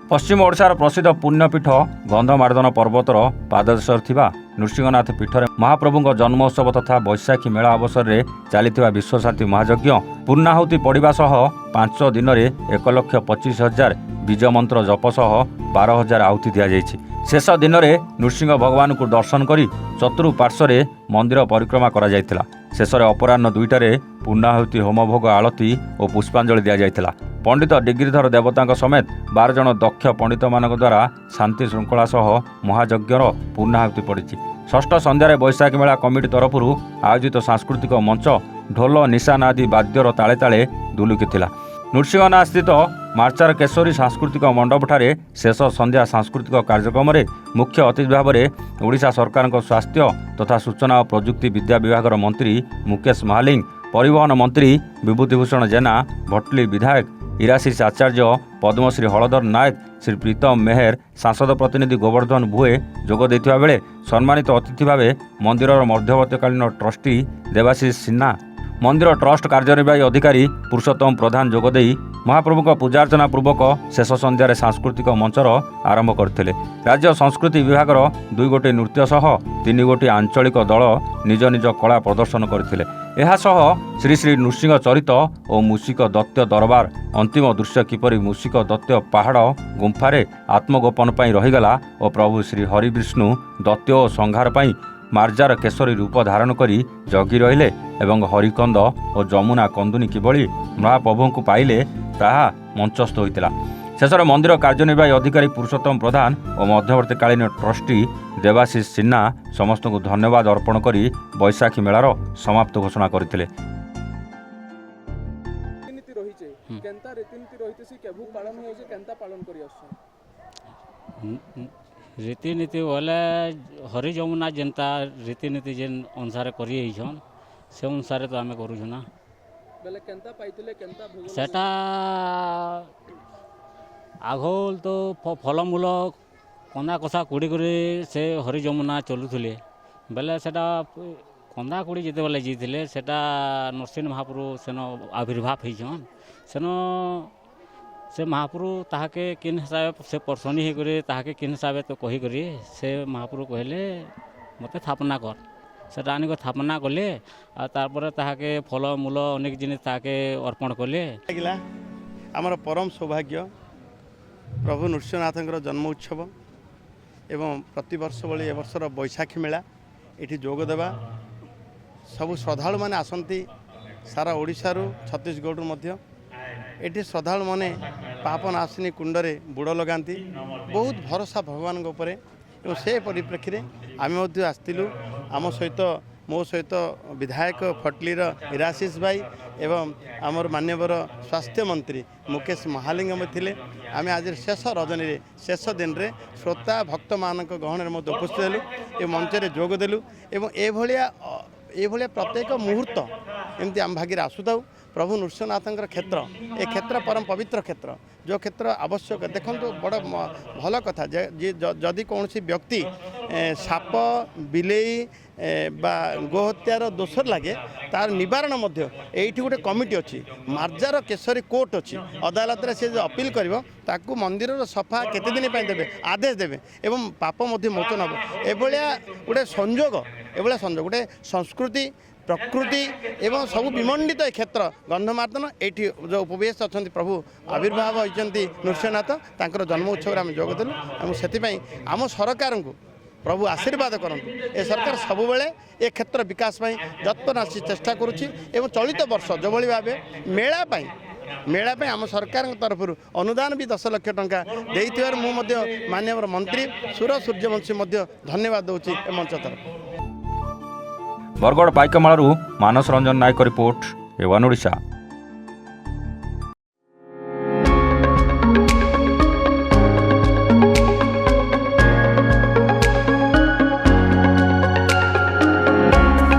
पश्चिम ओडिशार प्रसिद्ध पुण्यपीठ गंधमार्दन पर्वतर पाददेशर थिबा नृसिंहनाथ पीठरे महाप्रभुଙ୍କ जन्मोत्सव तथा बैशाखी मेला अवसर में चली विश्वशांति महायज्ञ पूर्णाहुति पड़ा सह 5 दिन में 1,25,000 बीज मंत्र जप सह 12,000 आहुति दि शेष दिन में नृसिंह भगवान को दर्शन कर चतुर्पार्श्वे मंदिर परिक्रमा करा जायतिला। शेष अपराह्न 2टारे पूर्णाहुति होमभोग आलती और पुष्पांजलि दि जायतिला। पंडित डिग्रीधर देवता समेत 12 जन दक्ष पंडित मान द्वारा शांति श्रृंखला सह महायज्ञर पूर्णाहुति पड़ी। षष्ठ संध्यारे बैशाखी मेला कमिटी तरफ आयोजित सांस्कृतिक मंच ढोल निशान आदि वाद्यर ताले ताले दुलुकिथिला। नृसिंहनाथ स्थित मार्चार केशरी सांस्कृतिक मंडपठारे शेष संध्या सांस्कृतिक कार्यक्रम में मुख्य अतिथि भाव में ओडिशा सरकार स्वास्थ्य तथा सूचना और प्रजुक्ति विद्या विभाग मंत्री मुकेश महालिंग, परिवहन मंत्री विभूतिभूषण जेना, भटली विधायक इराशीष आचार्य, पद्मश्री हलधर नायक, श्री प्रीतम मेहर, सांसद प्रतिनिधि गोवर्धन भुए जोग देथिबा बेले सम्मानित अतिथि भाव मंदिर मध्यवर्तीकालीन ट्रस्टी देवाशीष सिन्हा, मंदिर ट्रस्ट कार्यनिर्वाही अधिकारी पुरुषोत्तम प्रधान जोगदे महाप्रभु पूजार्चना पूर्वक शेष संध्यार सांस्कृतिक मंचर आरंभ करथिले। राज्य संस्कृति विभाग 2 गोटी नृत्य सह 3 गोटी आंचलिक दल निज निज कला प्रदर्शन करथिले। एहा सह श्री श्री नृसिंह चरित और मूषिक दैत्य दरबार अंतिम दृश्य किपरि मूषिक दैत्य पहाड़ गुंफारे आत्मगोपन पई रहीगला और प्रभु श्री हरि विष्णु दैत्य और संहार पई मार्जार केशरी रूप धारण करी जगी रहिले एवं हरिकंद और जमुना कंदुनी किभली महाप्रभु को पाइले ताहा मंचस्थ होइतिला। शेषर मंदिर कार्यनिर्वाही अधिकारी पुरुषोत्तम प्रधान और मध्यवर्तीकालीन ट्रस्टी देवाशीष सिन्हा समस्त को धन्यवाद अर्पण करी बैशाखी मेलार समाप्त घोषणा करथिले। रीतिनीति बोले हरि जमुना जेनता रीतिनीति जेन अनुसार करिछन से अनुसार तो आम करूँ ना सेटा आगोल तो फलमूल कंदा कषा कुड़ी कर से हरि जमुना चलुले बेले सेटा कंदा कुड़ी जिते बेले जीते सेटा नरसिंह महाप्रभु सेन आविर्भाव होन सेन से महाप्रभु ताके किन हिसाब से पर्सनी होकर किन हिसाब तो कहीकर से महाप्रभु कहले मत स्थापना कर सेटा आनिक स्थापना कले तापर ताके फल मूल अनेक जिनिस ताके अर्पण कले। आमर परम सौभाग्य प्रभु नृसिंहनाथ जन्म उत्सव एवं प्रतिवर्ष भली एवर्षर बैशाखी मेला ये जोगदेवा सबू श्रद्धालु मैंने आसती सारा ओडिशारू छत्तीसगढ़ मध्य ये श्रद्धालु मैंने पापनाशिनी कुंडरे बुड़ लगाती बहुत भरोसा भगवान और से परिप्रेक्षी आम आसलु आम सहित मो सहित विधायक फटलीर इराशीष भाई एवं आमर मान्यवर स्वास्थ्य मंत्री मुकेश महालिंग थे। आम आज शेष रजनी शेष दिन में श्रोता भक्त मान गहन में उपस्थित हेलु ए मंचरे जोगदेलु एवं ये प्रत्येक मुहूर्त एमती आम भागी आसुता प्रभु नृसिंहनाथ क्षेत्र ए क्षेत्र परम पवित्र क्षेत्र जो क्षेत्र आवश्यक देखो बड़ भल कथा जदि कौन व्यक्ति साप बिलेई बा गोहत्यार दोष लगे तार निवारण ये गोटे कमिटी अच्छी मार्जार केशरी कोर्ट अच्छी अदालत से जो अपील कर मंदिर सफा केते दिन देवे आदेश देवे एवं पाप मोचन हम एभलिया गोटे संजोग गोटे संस्कृति प्रकृति एवं सब विमंडित क्षेत्र गंधमार्दन ये जो उपवेश अच्छा प्रभु आविर्भाव होती नृसिंहनाथ तांकर जन्म उत्सव आम जोगदेलु से आम सरकार को प्रभु आशीर्वाद करंतु ए सरकार सबु बेले ए क्षेत्र विकास जत्नाशी चेष्टा करुच्ची एवं चलित वर्ष जो भली भाव मेला आम सरकार तरफ अनुदान भी 10 लाख टंका देइथिबार मु माननीय मंत्री सुर सूर्यवंशी धन्यवाद दूची ए मंच तरफ। बरगढ़ पाइकमालू मानस रंजन नायक रिपोर्ट एवन ओडिशा।